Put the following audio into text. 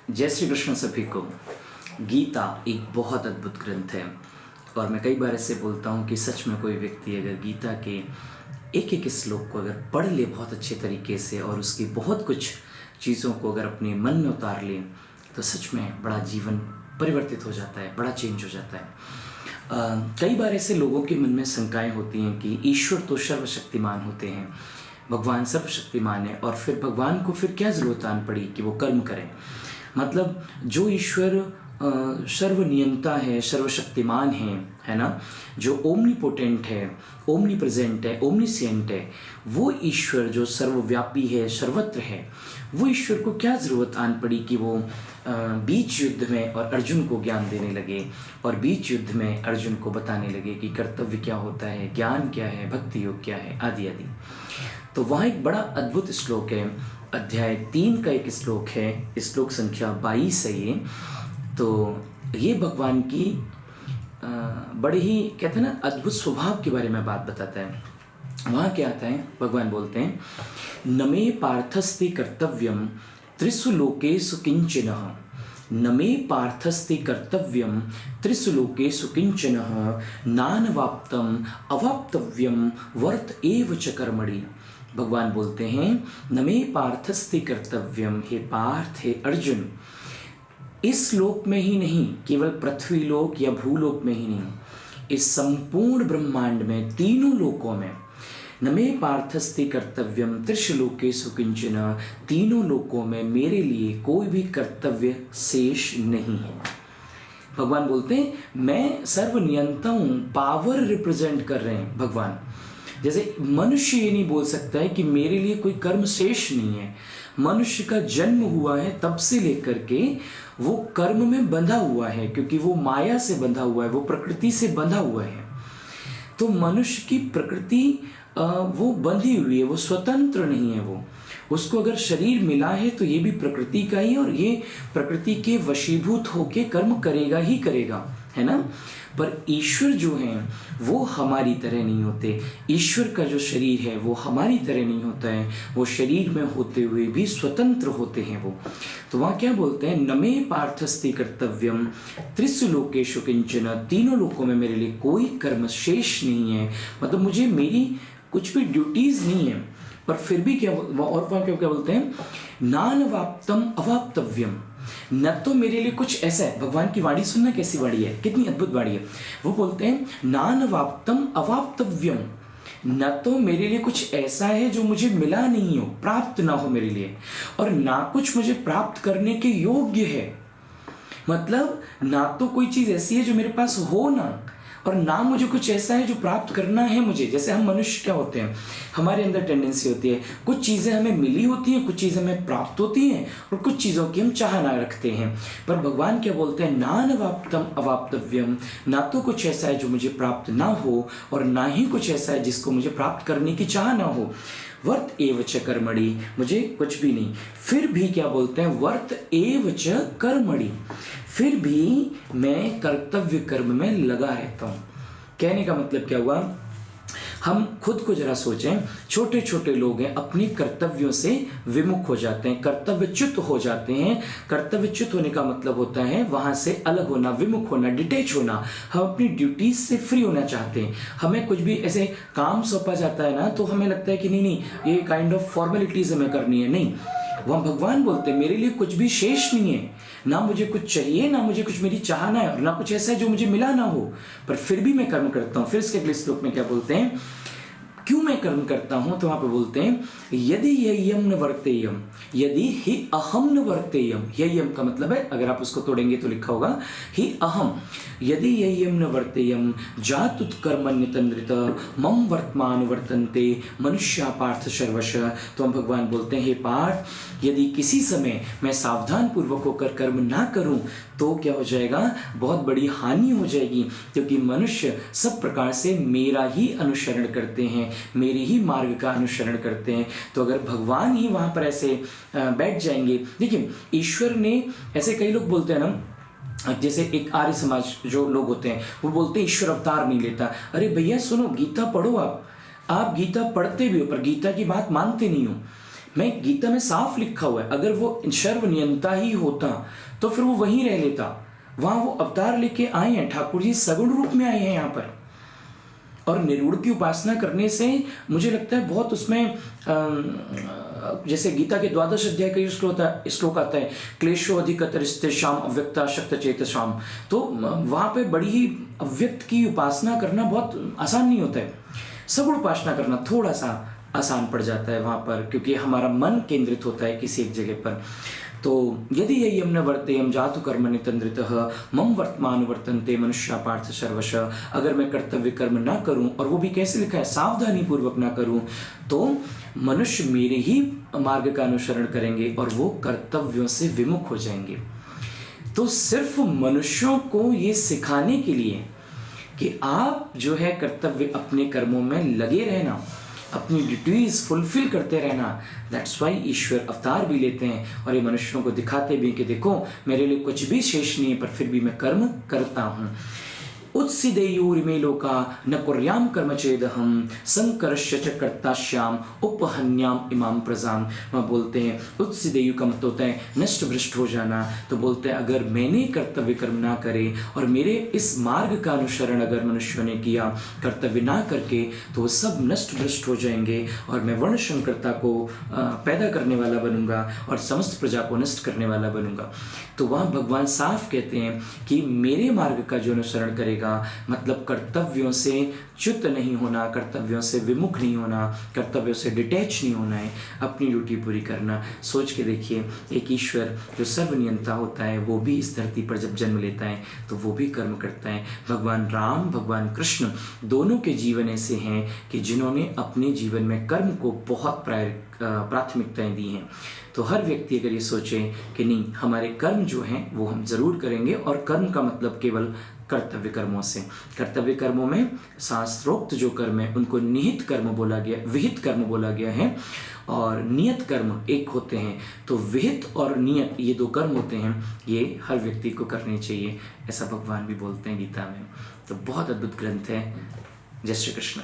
जय श्री कृष्ण सभी को। गीता एक बहुत अद्भुत ग्रंथ है और मैं कई बार ऐसे बोलता हूँ कि सच में कोई व्यक्ति अगर गीता के एक एक श्लोक को अगर पढ़ ले बहुत अच्छे तरीके से और उसकी बहुत कुछ चीज़ों को अगर अपने मन में उतार ले तो सच में बड़ा जीवन परिवर्तित हो जाता है, बड़ा चेंज हो जाता है। कई बार ऐसे लोगों के मन में शंकाएं होती हैं कि ईश्वर तो सर्वशक्तिमान होते हैं, भगवान सर्वशक्तिमान है और फिर भगवान को फिर क्या ज़रूरत आन पड़ी कि वो कर्म करें। मतलब जो ईश्वर सर्वनियंता है, सर्वशक्तिमान है ना, जो ओमनीपोटेंट है, ओमनी प्रेजेंट है, ओमनीसिएंट है, वो ईश्वर जो सर्वव्यापी है, सर्वत्र है, वो ईश्वर को क्या ज़रूरत आन पड़ी कि वो बीच युद्ध में और अर्जुन को ज्ञान देने लगे और बीच युद्ध में अर्जुन को बताने लगे कि कर्तव्य क्या होता है, ज्ञान क्या है, भक्ति योग क्या है, आदि आदि। तो वहाँ एक बड़ा अद्भुत श्लोक है, अध्याय 3 का एक श्लोक है, श्लोक संख्या 22 है ये। तो ये भगवान की बड़े ही कहते हैं ना अद्भुत स्वभाव के बारे में बात बताता है। वहाँ क्या आता है, भगवान बोलते हैं न मे पार्थस्ते कर्तव्यम त्रिषु लोकेषु किंचनः, न मे पार्थस्ते कर्तव्यम त्रिषु लोकेषु किंचनः, नानवाप्तम अवाप्तव्यम वर्त एव च कर्मणि। भगवान बोलते हैं न मे पार्थस्ते कर्तव्यम, हे पार्थ, हे अर्जुन, इस लोक में ही नहीं, केवल पृथ्वी लोक या भूलोक में ही नहीं, इस संपूर्ण ब्रह्मांड में तीनों लोकों में न मे पार्थस्ते कर्तव्यम त्रिषु लोकेषु किंचन, तीनों लोकों में मेरे लिए कोई भी कर्तव्य शेष नहीं है। भगवान बोलते हैं मैं सर्वनियंता हूँ, पावर रिप्रेजेंट कर रहे हैं भगवान। जैसे मनुष्य ये नहीं बोल सकता है कि मेरे लिए कोई कर्म शेष नहीं है। मनुष्य का जन्म हुआ है तब से लेकर के वो कर्म में बंधा हुआ है, क्योंकि वो माया से बंधा हुआ है, वो प्रकृति से बंधा हुआ है। तो मनुष्य की प्रकृति वो बंधी हुई है, वो स्वतंत्र नहीं है। वो उसको अगर शरीर मिला है तो ये भी प्रकृति का ही, और ये प्रकृति के वशीभूत होके कर्म करेगा ही करेगा, है ना। पर ईश्वर जो हैं वो हमारी तरह नहीं होते। ईश्वर का जो शरीर है वो हमारी तरह नहीं होता है, वो शरीर में होते हुए भी स्वतंत्र होते हैं वो। तो वहाँ क्या बोलते हैं न मे पार्थस्ते कर्तव्यम त्रिषु लोकेषु किंचन, तीनों लोकों में मेरे लिए कोई कर्म शेष नहीं है। मतलब मुझे मेरी कुछ भी ड्यूटीज नहीं है, पर फिर भी क्या, और वहाँ क्या बोलते हैं नानवाप्तम अवाप्तव्यम, न तो मेरे लिए कुछ ऐसा है। भगवान की वाणी सुनना कैसी वाणी है, कितनी अद्भुत वाणी है। वो बोलते हैं नानवाप्तम अवाप्तव्यम, न तो मेरे लिए कुछ ऐसा है जो मुझे मिला नहीं हो, प्राप्त ना हो मेरे लिए, और ना कुछ मुझे प्राप्त करने के योग्य है। मतलब ना तो कोई चीज ऐसी है जो मेरे पास हो ना, और ना मुझे कुछ ऐसा है जो प्राप्त करना है मुझे। जैसे हम मनुष्य क्या होते हैं, हमारे अंदर टेंडेंसी होती है, कुछ चीज़ें हमें मिली होती हैं, कुछ चीज़ें हमें प्राप्त होती हैं, और कुछ चीज़ों की हम चाहना रखते हैं। पर भगवान क्या बोलते हैं नानवाप्तम अवाप्तव्यम, ना तो कुछ ऐसा है जो मुझे प्राप्त ना हो, और ना ही कुछ ऐसा है जिसको मुझे प्राप्त करने की चाह ना हो। वर्त एव च कर्मणि, मुझे कुछ भी नहीं। फिर भी क्या बोलते हैं वर्त एव च कर्मणि, फिर भी मैं कर्तव्य कर्म में लगा रहता हूँ। कहने का मतलब क्या हुआ, हम खुद को जरा सोचें, छोटे छोटे लोग हैं अपने कर्तव्यों से विमुख हो जाते हैं, कर्तव्यच्युत हो जाते हैं। कर्तव्यच्युत होने का मतलब होता है वहां से अलग होना, विमुख होना, डिटैच होना। हम अपनी ड्यूटीज से फ्री होना चाहते हैं। हमें कुछ भी ऐसे काम सौंपा जाता है ना, तो हमें लगता है कि नहीं नहीं ये काइंड ऑफ फॉर्मेलिटीज हमें करनी है। नहीं, वहाँ भगवान बोलते हैं मेरे लिए कुछ भी शेष नहीं है, ना मुझे कुछ चाहिए, ना मुझे कुछ मेरी चाहना है, और ना कुछ ऐसा है जो मुझे मिला ना हो, पर फिर भी मैं कर्म करता हूँ। फिर इसके अगले श्लोक में क्या बोलते हैं, क्यों मैं कर्म करता हूं, तो वहां पे बोलते हैं यदि ययम न वर्तेयम, यदि ही अहम न वर्तेयम। ययम का मतलब है, अगर आप उसको तोड़ेंगे तो लिखा होगा ही अहम, यदि ययम न वर्तेयम जातुत्कर्मण्यतन्द्रित मम वर्तमान वर्तन्ते मनुष्या पार्थ सर्वश। तो हम भगवान बोलते हैं हे पार्थ, यदि किसी समय मैं सावधान पूर्वक होकर कर्म ना करूं तो क्या हो जाएगा, बहुत बड़ी हानि हो जाएगी, क्योंकि मनुष्य सब प्रकार से मेरा ही अनुसरण करते हैं, मेरे ही मार्ग का अनुसरण करते हैं। तो अगर भगवान ही वहाँ पर ऐसे बैठ जाएंगे, देखिए ईश्वर ने, ऐसे कई लोग बोलते हैं ना, जैसे एक आर्य समाज जो लोग होते हैं वो बोलते हैं ईश्वर अवतार नहीं लेता। अरे भैया सुनो, गीता पढ़ो, आप गीता पढ़ते भी हो पर गीता की बात मानते नहीं हो। मैं गीता में साफ लिखा हुआ है, अगर वो सर्वनियंता ही होता तो फिर वो वहीं रह लेता। वहां वो अवतार लेके आए हैं, ठाकुर जी सगुण रूप में आए हैं यहाँ पर। और निर्गुण की उपासना करने से मुझे लगता है बहुत उसमें जैसे गीता के 12 अध्याय का श्लोक आता है, क्लेशो अधिकतरिस्तेषाम अव्यक्ता शक्त चेतसाम। तो वहाँ पे बड़ी ही अव्यक्त की उपासना करना बहुत आसान नहीं होता है। सगुण उपासना करना थोड़ा सा आसान पड़ जाता है वहाँ पर, क्योंकि हमारा मन केंद्रित होता है किसी एक जगह पर। तो यदि यही हमने वर्ते हम जातु कर्म नितंद्रितः मम वर्तमान वर्तन्ते मनुष्या पार्थ सर्वश। अगर मैं कर्तव्य कर्म ना करूं, और वो भी कैसे लिखा है, सावधानी पूर्वक ना करूं, तो मनुष्य मेरे ही मार्ग का अनुसरण करेंगे और वो कर्तव्यों से विमुख हो जाएंगे। तो सिर्फ मनुष्यों को ये सिखाने के लिए कि आप जो है कर्तव्य अपने कर्मों में लगे रहना, अपनी ड्यूटीज फुलफिल करते रहना, दैट्स वाई ईश्वर अवतार भी लेते हैं और ये मनुष्यों को दिखाते भी कि देखो मेरे लिए कुछ भी शेष नहीं है, पर फिर भी मैं कर्म करता हूँ। उत्सिदेयुरिमे लोका न कुर्याम कर्म चेदहम संकर्ष्य च कर्ताश्याम उपहन्याम इमाम प्रजाम। वहाँ बोलते हैं उत्सिदेयु का मतलब होता है नष्ट भ्रष्ट हो जाना। तो बोलते हैं अगर मैंने कर्तव्य कर्म ना करे और मेरे इस मार्ग का अनुसरण अगर मनुष्यों ने किया कर्तव्य ना करके, तो वो सब नष्ट भ्रष्ट हो जाएंगे और मैं वर्ण संकरता को पैदा करने वाला बनूंगा और समस्त प्रजा को नष्ट करने वाला बनूंगा। तो वहाँ भगवान साफ कहते हैं कि मेरे मार्ग का जो अनुसरण करेगा, मतलब कर्तव्यों से च्युत नहीं होना, कर्तव्यों से विमुख नहीं होना, कर्तव्यों से डिटैच नहीं होना है, अपनी ड्यूटी पूरी करना। सोच के देखिए, एक ईश्वर जो सर्वनियंता होता है वो भी इस धरती पर जब जन्म लेता है तो वो भी कर्म करता है। भगवान राम, भगवान कृष्ण दोनों के जीवन ऐसे हैं कि जिन्होंने अपने जीवन में कर्म को बहुत प्राथमिकताएं दी हैं। तो हर व्यक्ति अगर ये सोचे कि नहीं, हमारे कर्म जो हैं वो हम जरूर करेंगे, और कर्म का मतलब केवल कर्तव्य कर्मों से, कर्तव्य कर्मों में शास्त्रोक्त जो कर्म है उनको निहित कर्म बोला गया, विहित कर्म बोला गया है, और नियत कर्म एक होते हैं। तो विहित और नियत ये दो कर्म होते हैं, ये हर व्यक्ति को करने चाहिए, ऐसा भगवान भी बोलते हैं गीता में। तो बहुत अद्भुत ग्रंथ है। जय श्री कृष्ण।